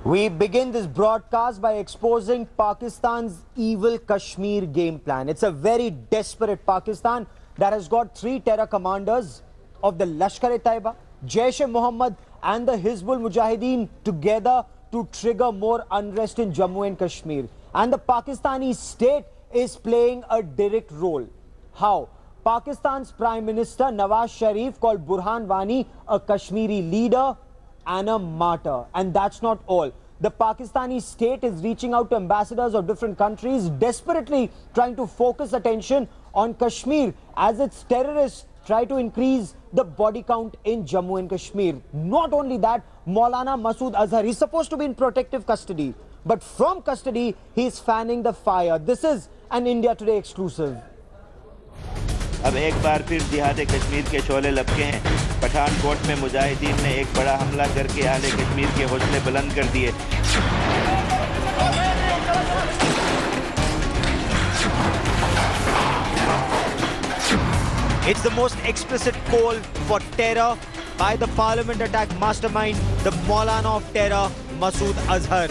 We begin this broadcast by exposing Pakistan's evil Kashmir game plan. It's a very desperate Pakistan that has got three terror commanders of the Lashkar-e-Taiba, Jaish-e-Mohammed and the Hizbul Mujahideen together to trigger more unrest in Jammu and Kashmir. And the Pakistani state is playing a direct role. How? Pakistan's Prime Minister Nawaz Sharif called Burhan Wani a Kashmiri leader and a martyr. And that's not all. The Pakistani state is reaching out to ambassadors of different countries, desperately trying to focus attention on Kashmir as its terrorists try to increase the body count in Jammu and Kashmir. Not only that, Maulana Masood Azhar is supposed to be in protective custody, but from custody, he is fanning the fire. This is an India Today exclusive. अब एक बार फिर जिहाद कश्मीर के शोले लपके हैं। पठानकोट में मुजाहिदीन ने एक बड़ा हमला करके अहले कश्मीर के हौसले बुलंद कर दिए। It's the most explicit call for terror by the parliament attack mastermind, the Maulana of terror, Masood Azhar.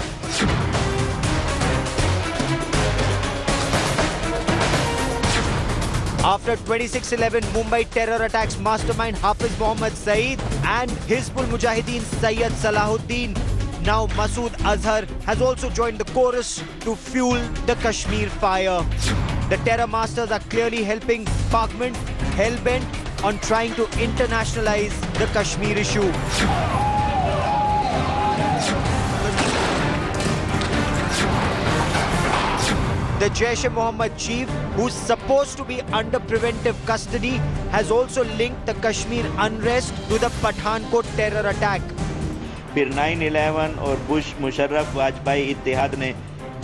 After 26/11 Mumbai terror attacks mastermind Hafiz Mohammed Saeed and Hizbul Mujahideen Sayyid Salahuddin, now Masood Azhar has also joined the chorus to fuel the Kashmir fire. The terror masters are clearly helping Parliament, hell-bent on trying to internationalize the Kashmir issue. The Jaish-e-Mohammed chief, who's supposed to be under preventive custody, has also linked the Kashmir unrest to the Pathankot terror attack. फिर 9/11 और Bush Musharraf Vajpayee इत्तेहाद ने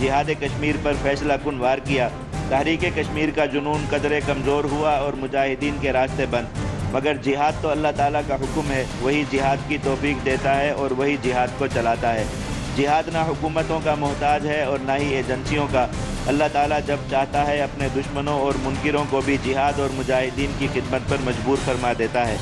जिहाद कश्मीर पर फैसला कुन वार किया। तहरीक कश्मीर का जुनून कदरे कमज़ोर हुआ और मुजाहिदीन के रास्ते बंद। मगर जिहाद तो अल्लाह ताला का हुक्म है, वही जिहाद की तौफीक देता है और वही जिहाद को चलाता है। जिहाद ना हुकूमतों का मोहताज है और ना ही एजेंसियों का। अल्लाह ताला जब चाहता है अपने दुश्मनों और मुनकिरों को भी जिहाद और मुजाहिदीन की खिदमत पर मजबूर फरमा देता है।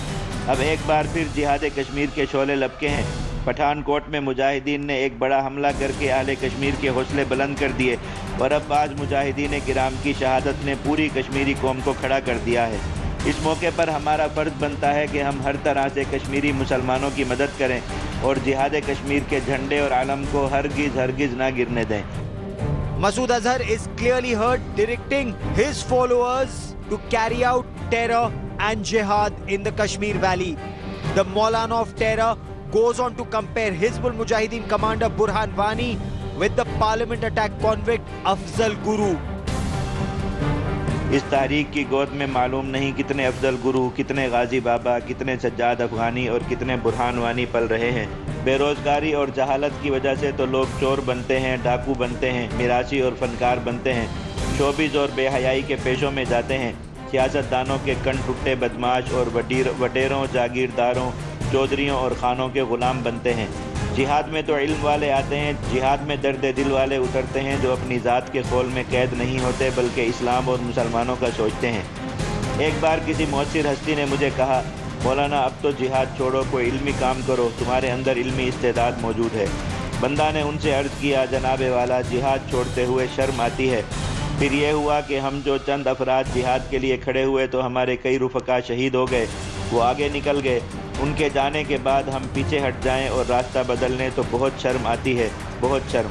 अब एक बार फिर जिहाद कश्मीर के शोले लपके हैं। पठानकोट में मुजाहिदीन ने एक बड़ा हमला करके अहले कश्मीर के हौसले बुलंद कर दिए और अब आज मुजाहिदीन किराम की शहादत ने पूरी कश्मीरी कौम को खड़ा कर दिया है। इस मौके पर हमारा फ़र्ज बनता है कि हम हर तरह से कश्मीरी मुसलमानों की मदद करें और जिहाद कश्मीर के झंडे और आलम को हरगिज़ ना गिरने दें। Masood Azhar is clearly heard directing his followers to carry out terror and jihad in the Kashmir Valley. The Maulana of terror goes on to compare Hizbul Mujahideen commander Burhan Wani with the parliament attack convict Afzal Guru. इस तारीख की गोद में मालूम नहीं कितने अफजल गुरु, कितने गाजी बाबा, कितने सज्जाद अफगानी और कितने बुरहान वानी पल रहे हैं। बेरोज़गारी और जहालत की वजह से तो लोग चोर बनते हैं, डाकू बनते हैं, मिरासी और फनकार बनते हैं, शोबिज़ और बेहयाई के पेशों में जाते हैं। सियासतदानों के कन टुट्टे बदमाश और वटेरों, जागीरदारों, चौधरियों और खानों के ग़ुलाम बनते हैं। जिहाद में तो इल्म वाले आते हैं, जिहाद में दर्द दिल वाले उतरते हैं जो अपनी ज़ात के खोल में कैद नहीं होते बल्कि इस्लाम और मुसलमानों का सोचते हैं। एक बार किसी मौसिर हस्ती ने मुझे कहा, मौलाना अब तो जिहाद छोड़ो, कोई इल्मी काम करो, तुम्हारे अंदर इल्मी इस्तेदाद मौजूद है। बंदा ने उनसे अर्ज़ किया, जनाबे वाला जिहाद छोड़ते हुए शर्म आती है। फिर ये हुआ कि हम जो चंद अफराद जिहाद के लिए खड़े हुए तो हमारे कई रुफ़का शहीद हो गए, वो आगे निकल गए। उनके जाने के बाद हम पीछे हट जाएं और रास्ता बदल लें तो बहुत शर्म आती है, बहुत शर्म।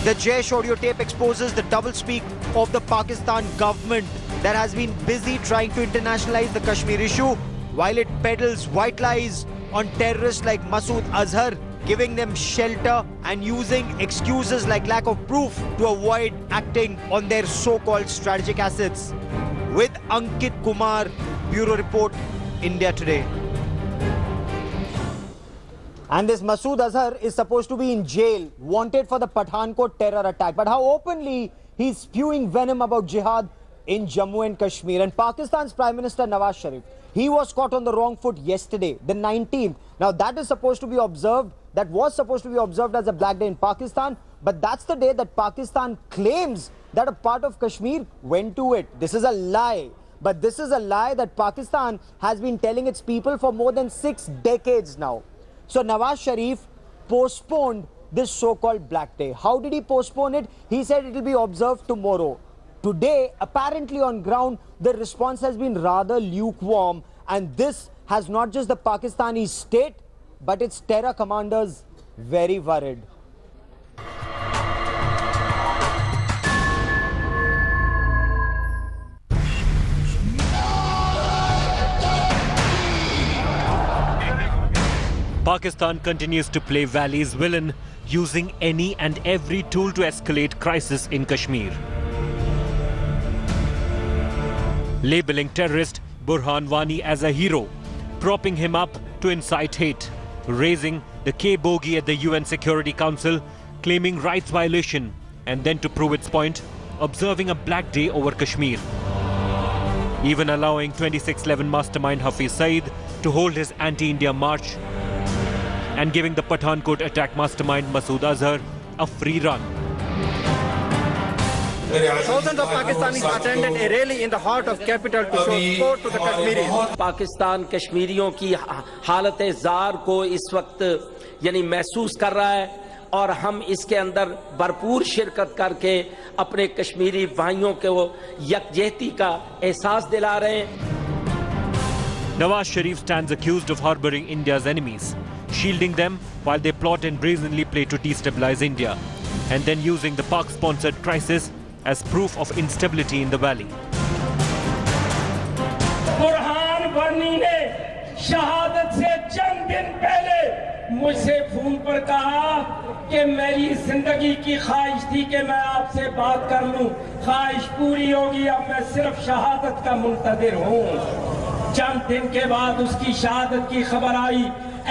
The Jaish audio tape exposes the doublespeak of the Pakistan government that has been busy trying to internationalize the Kashmir issue while it peddles white lies on terrorists like Masood Azhar, giving them shelter and using excuses like lack of proof to avoid acting on their so-called strategic assets. With Ankit Kumar, Bureau Report, India Today. And this Masood Azhar is supposed to be in jail, wanted for the Pathankot terror attack. But how openly he's spewing venom about jihad in Jammu and Kashmir. And Pakistan's Prime Minister Nawaz Sharif, he was caught on the wrong foot yesterday, the 19th. Now that is supposed to be observed, that was supposed to be observed as a black day in Pakistan. But that's the day that Pakistan claims that a part of Kashmir went to it. This is a lie. But this is a lie that Pakistan has been telling its people for more than 6 decades now. So Nawaz Sharif postponed this so-called Black Day. How did he postpone it? He said it will be observed tomorrow. Today, apparently on ground, the response has been rather lukewarm, and this has not just the Pakistani state, but its terror commanders very worried. Pakistan continues to play Valley's villain, using any and every tool to escalate crisis in Kashmir. Labeling terrorist Burhan Wani as a hero, propping him up to incite hate, raising the K bogey at the UN Security Council, claiming rights violation, and then to prove its point, observing a Black Day over Kashmir. Even allowing 2611 mastermind Hafiz Saeed to hold his anti-India march, and giving the Pathankot attack mastermind Masood Azhar a free run. Thousands of Pakistanis attended a rally in the heart of capital to show support to the Kashmiris. Pakistan کشمیریوں کی حالت زار کو اس وقت یعنی محسوس کر رہا ہے اور ہم اس کے اندر بھرپور شرکت کر کے اپنے کشمیری بھائیوں کو یکجہتی کا احساس دلا رہے ہیں. Nawaz Sharif stands accused of harboring India's enemies, shielding them while they plot and brazenly play to destabilize India, and then using the Pak-sponsored crisis as proof of instability in the valley. Burhan Wani نے شہادت سے چند دن پہلے مجھ سے phone پر کہا کہ میری زندگی کی خواہش تھی کہ میں آپ سے بات کر لوں. خواہش پوری ہوگی، اب میں صرف شہادت کا منتظر ہوں. چند دن کے بعد اس کی شہادت کی خبر آئی.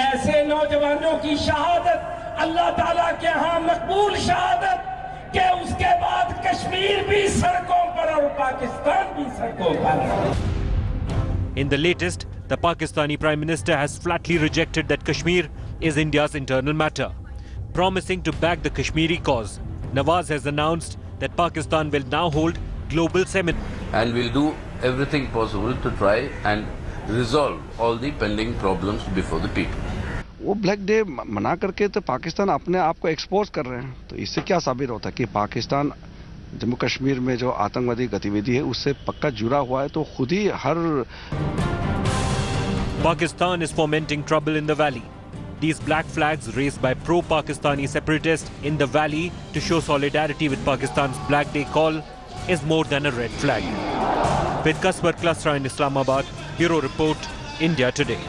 ایسے نوجوانوں کی شہادت اللہ تعالیٰ کے ہاں مقبول شہادت کہ اس کے بعد کشمیر بھی سڑکوں پر اور پاکستان بھی سڑکوں پر. In the latest, the Pakistani Prime Minister has flatly rejected that Kashmir is India's internal matter, promising to back the Kashmiri cause. Nawaz has announced that Pakistan will now hold global seminar. And will do everything possible to try and resolve all the pending problems before the people. وہ black day منا کر کے تو پاکستان اپنے آپ کو expose کر رہے ہیں. تو اس سے کیا ثابت ہوتا ہے کہ پاکستان جموں کشمیر میں جو آتنکوادی گتیویدھی ہے اس سے پکا جڑا ہوا ہے. تو خود ہی ہر Pakistan is fomenting trouble in the valley. These black flags raised by pro-Pakistani separatists in the valley to show solidarity with Pakistan's Black Day call is more than a red flag. With Kasbar Klasra in Islamabad, Bureau Report, India Today.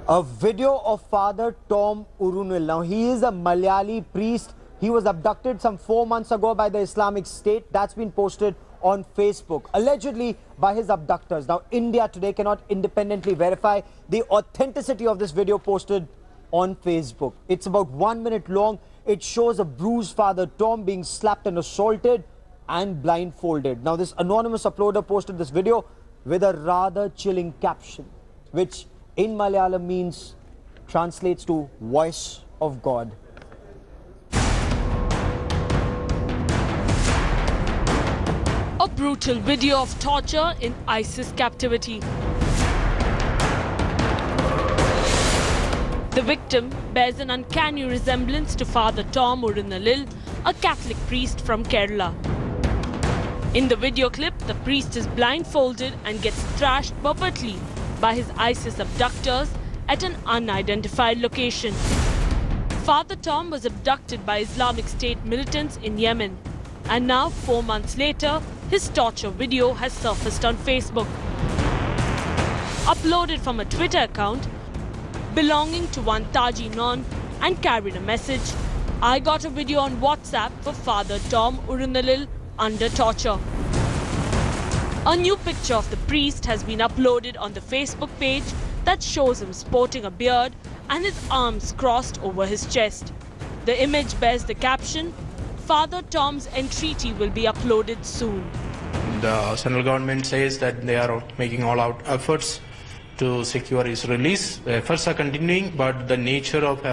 A video of Father Tom Urunil. Now, he is a Malayali priest. He was abducted some 4 months ago by the Islamic State. That's been posted on Facebook, allegedly by his abductors. Now, India Today cannot independently verify the authenticity of this video posted on Facebook. It's about 1 minute long. It shows a bruised Father Tom being slapped and assaulted and blindfolded. Now, this anonymous uploader posted this video with a rather chilling caption, which in Malayalam means, translates to voice of God. A brutal video of torture in ISIS captivity. The victim bears an uncanny resemblance to Father Tom Urunil, a Catholic priest from Kerala. In the video clip, the priest is blindfolded and gets thrashed purposely by his ISIS abductors at an unidentified location. Father Tom was abducted by Islamic State militants in Yemen, and now 4 months later, his torture video has surfaced on Facebook. Uploaded from a Twitter account belonging to one Taji Non and carried a message, "I got a video on WhatsApp for Father Tom Urunil under torture." A new picture of the priest has been uploaded on the Facebook page that shows him sporting a beard and his arms crossed over his chest. The image bears the caption, "Father Tom's entreaty will be uploaded soon." The central government says that they are making all-out efforts to secure his release. The efforts are continuing, but the nature of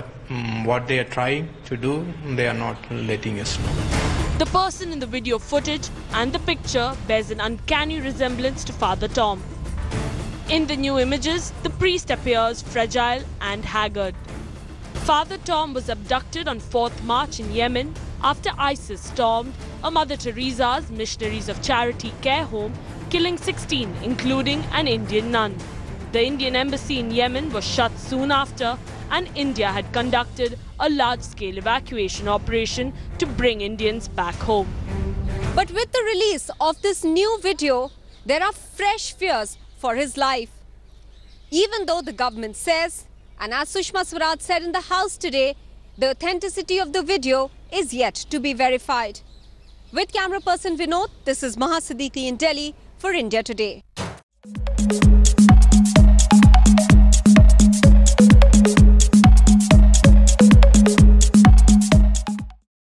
what they are trying to do, they are not letting us know. The person in the video footage and the picture bears an uncanny resemblance to Father Tom. In the new images, the priest appears fragile and haggard. Father Tom was abducted on 4th March in Yemen after ISIS stormed a Mother Teresa's Missionaries of Charity care home, killing 16, including an Indian nun. The Indian embassy in Yemen was shut soon after, and India had conducted a large-scale evacuation operation to bring Indians back home. But with the release of this new video, there are fresh fears for his life. Even though the government says, and as Sushma Swaraj said in the House today, the authenticity of the video is yet to be verified. With camera person Vinod, this is Maha Siddiqui in Delhi for India Today.